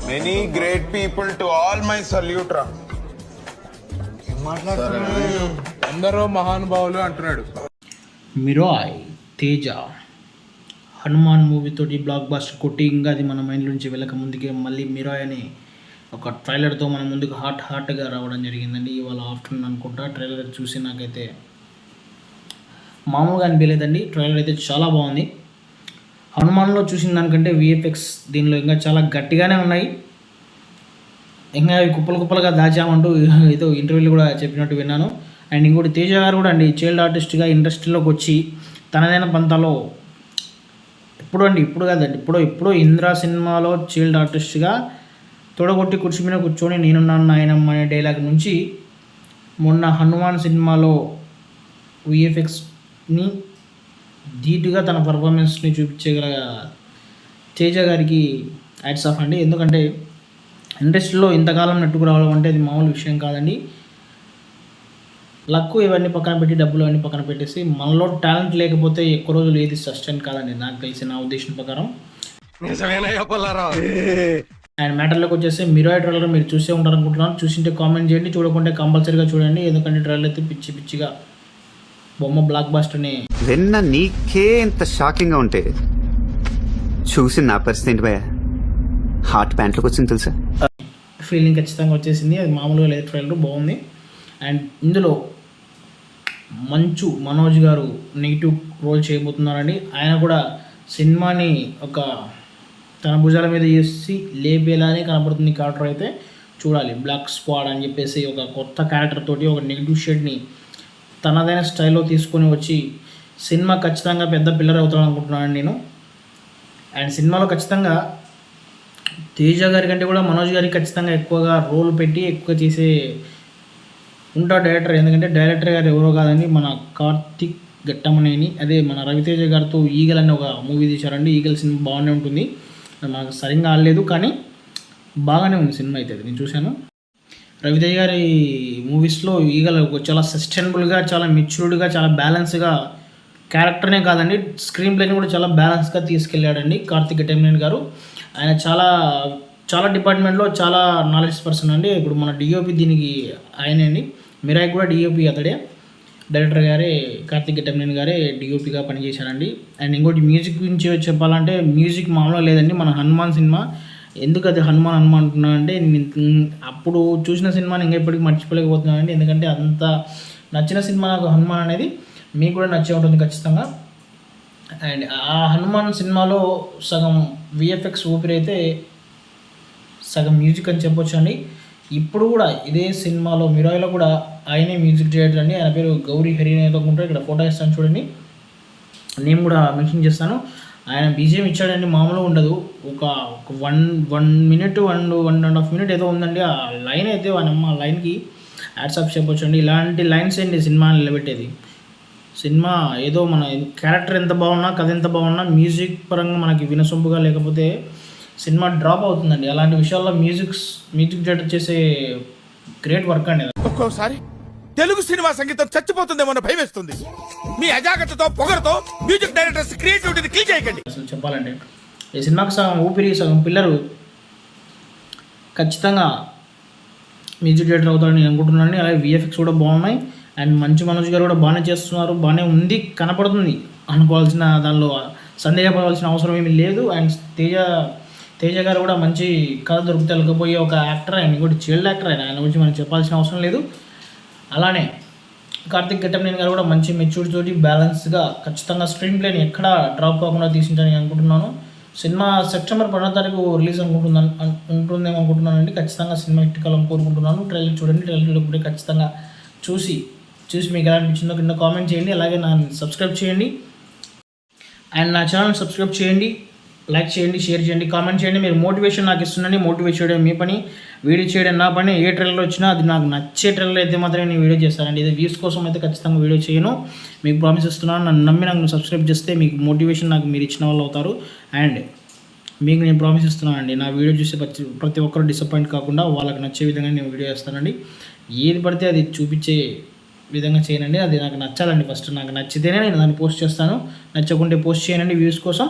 Many great people to all my salute రా. అందరూ మహానుభావులు అంటున్నాడు. మిరాయ్ తేజ హనుమాన్ మూవీతోటి బ్లాక్ బాస్టర్ కొట్టి ఇంకా అది మన మైండ్ నుంచి వెళ్ళక ముందుకే మళ్ళీ మిరాయ్ అని ఒక ట్రైలర్తో మన ముందుకు హాట్గా రావడం జరిగిందండి. ఇవాళ ఆఫ్టర్నూన్ అనుకుంటా. ట్రైలర్ చూసి నాకైతే మామూలుగా అనిపించలేదండి. ట్రైలర్ అయితే చాలా బాగుంది. హనుమాన్లో చూసిన దానికంటే విఎఫ్ఎక్స్ దీనిలో ఇంకా చాలా గట్టిగానే ఉన్నాయి. ఇంకా కుప్పలుగా దాచామంటూ ఏదో ఇంటర్వ్యూలు కూడా చెప్పినట్టు విన్నాను. అండ్ ఇంకోటి తేజ గారు కూడా అండి చైల్డ్ ఆర్టిస్ట్గా ఇండస్ట్రీలోకి వచ్చి తనదైన పంతాలో ఇప్పుడు కాదండి ఇప్పుడు ఇంద్ర సినిమాలో చైల్డ్ ఆర్టిస్ట్గా తొడగొట్టి కుర్చీ మీద కూర్చొని నేనున్నాను నాయనమ్మ అనే డైలాగ్ నుంచి మొన్న హనుమాన్ సినిమాలో విఎఫ్ఎక్స్ని ధీటుగా తన పర్ఫార్మెన్స్ని చూపించగల తేజ గారికి హ్యాట్స్ ఆఫ్ అండి. ఎందుకంటే ఇండస్ట్రీలో ఇంతకాలం నెట్టుకు రావడం అంటే అది మామూలు విషయం కాదండి. లక్ ఇవన్నీ పక్కన పెట్టి డబ్బులు అన్నీ పక్కన పెట్టేసి మనలో టాలెంట్ లేకపోతే ఎక్కువ రోజులు ఏది సస్టైన్ కాదండి నాకు తెలిసి, నా ఉద్దేశం ప్రకారం. అండ్ మ్యాటర్లోకి వచ్చేసి మిరాయ్ ట్రైలర్ మీరు చూసే ఉంటారనుకుంటున్నాను. చూసింటే కామెంట్ చేయండి, చూడకుంటే కంపల్సరీగా చూడండి. ఎందుకంటే ట్రైలర్ అయితే పిచ్చిగా బొమ్మ బ్లాక్ బాస్టర్ని విన్న నీకే ఇంత షాకింగ్గా ఉంటే చూసి నా పరిస్థితి ఏంటి భయ హార్ట్ ప్యాంట్లోకి వచ్చింది తెలుసా. ఫీలింగ్ ఖచ్చితంగా వచ్చేసింది. అది మామూలుగా లేదు, ట్రైలర్ బాగుంది. అండ్ ఇందులో మంచు మనోజ్ గారు నెగిటివ్ రోల్ చేయబోతున్నారండి. ఆయన కూడా సినిమాని ఒక తన భుజాల మీద చేసి లేపేలానే కనబడుతుంది క్యారెక్టర్. అయితే చూడాలి. బ్లాక్ స్క్వాడ్ అని చెప్పేసి ఒక కొత్త క్యారెక్టర్ తోటి ఒక నెగిటివ్ షేడ్ని తనదైన స్టైల్లో తీసుకొని వచ్చి సినిమా ఖచ్చితంగా పెద్ద పిల్లర్ అవుతాడు అనుకుంటున్నాను నేను. అండ్ సినిమాలో ఖచ్చితంగా తేజ గారి కంటే కూడా మనోజ్ గారికి ఖచ్చితంగా ఎక్కువగా రోల్ పెట్టి ఎక్కువ చేసే ఉంటాడు డైరెక్టర్. ఎందుకంటే డైరెక్టర్ గారు ఎవరో కాదండి, మన కార్తిక్ ఘట్టమనేని. అదే మన రవితేజ గారితో ఈగల్ అని ఒక మూవీ తీశారండి. ఈగల్ సినిమా బాగానే ఉంటుంది. నాకు సరిగ్గా ఆడలేదు కానీ బాగానే ఉంది సినిమా అయితే. నేను చూశాను. రవితేజ గారి మూవీస్లో ఈగల్ చాలా సస్టైనబుల్గా, చాలా మెచ్యూర్డ్గా, చాలా బ్యాలెన్స్గా క్యారెక్టర్నే కాదండి స్క్రీన్ ప్లేని కూడా చాలా బ్యాలెన్స్గా తీసుకెళ్ళాడండి కార్తిక్ ఘట్టమనేని గారు. ఆయన చాలా డిపార్ట్మెంట్లో చాలా నాలెడ్జ్ పర్సన్ అండి. ఇప్పుడు మన డిఓపి దీనికి ఆయనే అండి. మిరాయ్ కూడా డిఓపి అతడే, డైరెక్టర్ గారే కార్తిక్ ఘట్టమనేని గారే డిఓపిగా పనిచేశారండి. అండ్ ఇంకోటి మ్యూజిక్ గురించి చెప్పాలంటే మ్యూజిక్ మామూలుగా లేదండి. మన హనుమాన్ సినిమా ఎందుకు అది హనుమాన్ అంటున్నానంటే అప్పుడు చూసిన సినిమాని ఇంకా ఇప్పటికి మర్చిపోలేకపోతున్నానండి. ఎందుకంటే అంత నచ్చిన సినిమా నాకు హనుమాన్ అనేది. మీకు కూడా నచ్చే ఉంటుంది ఖచ్చితంగా. అండ్ ఆ హనుమాన్ సినిమాలో సగం విఎఫ్ఎక్స్ ఊపిరైతే సగం మ్యూజిక్ అని చెప్పొచ్చు అండి. ఇప్పుడు కూడా ఇదే సినిమాలో మిరాయ్లో కూడా ఆయనే మ్యూజిక్ డైరెక్టర్ అండి. ఆయన పేరు గౌరీ హరి అనేది అనుకుంటారు. ఇక్కడ ఫోటో ఇస్తాను చూడండి, నేను కూడా మెన్షన్ చేస్తాను. ఆయన బీజిఎం ఇచ్చాడండి, మామూలుగా ఉండదు. ఒక 1 minute 1.5 minutes ఏదో ఉందండి. ఆ లైన్ అయితే ఆ లైన్కి హ్యాట్స్ ఆఫ్ చెప్పొచ్చు అండి. ఇలాంటి లైన్స్ ఏంటి సినిమా నిలబెట్టేది. సినిమా ఏదో మన క్యారెక్టర్ ఎంత బాగున్నా, కథ ఎంత బాగున్నా, మ్యూజిక్ పరంగా మనకి వినసొంపుగా లేకపోతే సినిమా డ్రాప్ అవుతుందండి. అలాంటి విషయాల్లో మ్యూజిక్ డైరెక్టర్ చేసే గ్రేట్ వర్క్ అండి. ఒక్కోసారి తెలుగు సినిమా సంగీతం చచ్చిపోతుందేమో భయం వేస్తుంది. మీ అజాగ్రత్తతో పొగరుతో మ్యూజిక్ డైరెక్టర్స్ క్రియేటివిటీని కిల్ చేయకండి. అసలు చెప్పాలంటే ఈ సినిమాకి సగం ఊపిరి సగం పిల్లరు ఖచ్చితంగా మ్యూజిక్ డైరెక్టర్ అవుతారని నేను అనుకుంటున్నాను. అలాగే విఎఫ్ఎక్స్ కూడా బాగున్నాయి. అండ్ మంచు మనోజ్ గారు కూడా బాగానే చేస్తున్నారు, బాగానే ఉంది, కనపడుతుంది. అనుకోవాల్సిన దానిలో సందేహపడాల్సిన అవసరం ఏమీ లేదు. అండ్ తేజ గారు కూడా మంచి కథ దొరికితే వెళ్ళకపోయే ఒక యాక్టర్. ఆయన ఇంకోటి చైల్డ్ యాక్టర్. ఆయన గురించి మనం చెప్పాల్సిన అవసరం లేదు. అలానే కార్తిక్ ఘట్టమనేని గారు కూడా మంచి మెచ్యూరిటీ తోటి బ్యాలెన్స్గా ఖచ్చితంగా స్క్రీన్ ప్లేని ఎక్కడా డ్రాప్ కాకుండా తీసిందని అనుకుంటున్నాను. సినిమా సెప్టెంబర్ 10వ తారీఖు రిలీజ్ ఉంటుందేమో అనుకుంటున్నానండి. ఖచ్చితంగా సినిమా హిట్ కావాలని కోరుకుంటున్నాను. ట్రైలర్ చూడండి. ట్రైలర్ చూడకపోతే ఖచ్చితంగా చూసి మీకు ఎలా అనిపించిందో కింద కామెంట్ చేయండి. అలాగే నన్ను సబ్స్క్రైబ్ చేయండి. అండ్ నా ఛానల్ సబ్స్క్రైబ్ చేయండి, లైక్ చేయండి, షేర్ చేయండి, కామెంట్ చేయండి. మీరు మోటివేషన్ నాకు ఇస్తుండండి. మోటివేట్ చేయడం మీ పని, వీడియో చేయడం నా పని. ఏ ట్రైలర్ వచ్చినా అది నాకు నచ్చే ట్రైలర్ అయితే మాత్రమే నేను వీడియో చేస్తానండి. ఇది వ్యూస్ కోసం అయితే ఖచ్చితంగా వీడియో చేయను, మీకు ప్రామిస్ ఇస్తున్నాను. నన్ను నమ్మి నాకు సబ్స్క్రైబ్ చేస్తే మీకు మోటివేషన్ నాకు మీరు ఇచ్చిన వాళ్ళు అవుతారు. అండ్ మీకు నేను ప్రామిస్ ఇస్తున్నానండి, నా వీడియో చూసి ప్రతి ఒక్కరు డిసప్పాయింట్ కాకుండా వాళ్ళకి నచ్చే విధంగా నేను వీడియో చేస్తానండి. ఏది పడితే అది చూపించే విధంగా చేయనండి. అది నాకు నచ్చాలండి. ఫస్ట్ నాకు నచ్చితేనే నేను దాన్ని పోస్ట్ చేస్తాను, నచ్చకుంటే పోస్ట్ చేయనండి వ్యూస్ కోసం.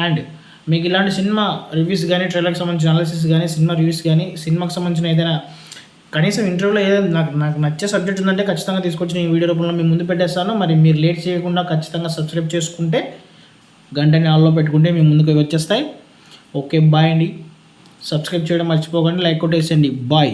అండ్ మీకు ఇలాంటి సినిమా రివ్యూస్ కానీ ట్రైలర్కి సంబంధించిన అనాలిసిస్ కానీ సినిమా రివ్యూస్ కానీ సినిమాకి సంబంధించిన ఏదైనా కనీసం ఇంటర్వ్యూలో ఏదైనా నాకు నచ్చే సబ్జెక్ట్ ఉందంటే ఖచ్చితంగా తీసుకొచ్చి నేను ఈ వీడియో రూపంలో మీ ముందు పెట్టేస్తాను. మరి మీరు లేట్ చేయకుండా ఖచ్చితంగా సబ్స్క్రైబ్ చేసుకుంటే గంటని ఆన్లో పెట్టుకుంటే మీ ముందుకు వచ్చేస్తాయి. ఓకే బాయ్ అండి. సబ్స్క్రైబ్ చేయడం మర్చిపోకండి, లైక్ కొట్టేసేయండి. బాయ్.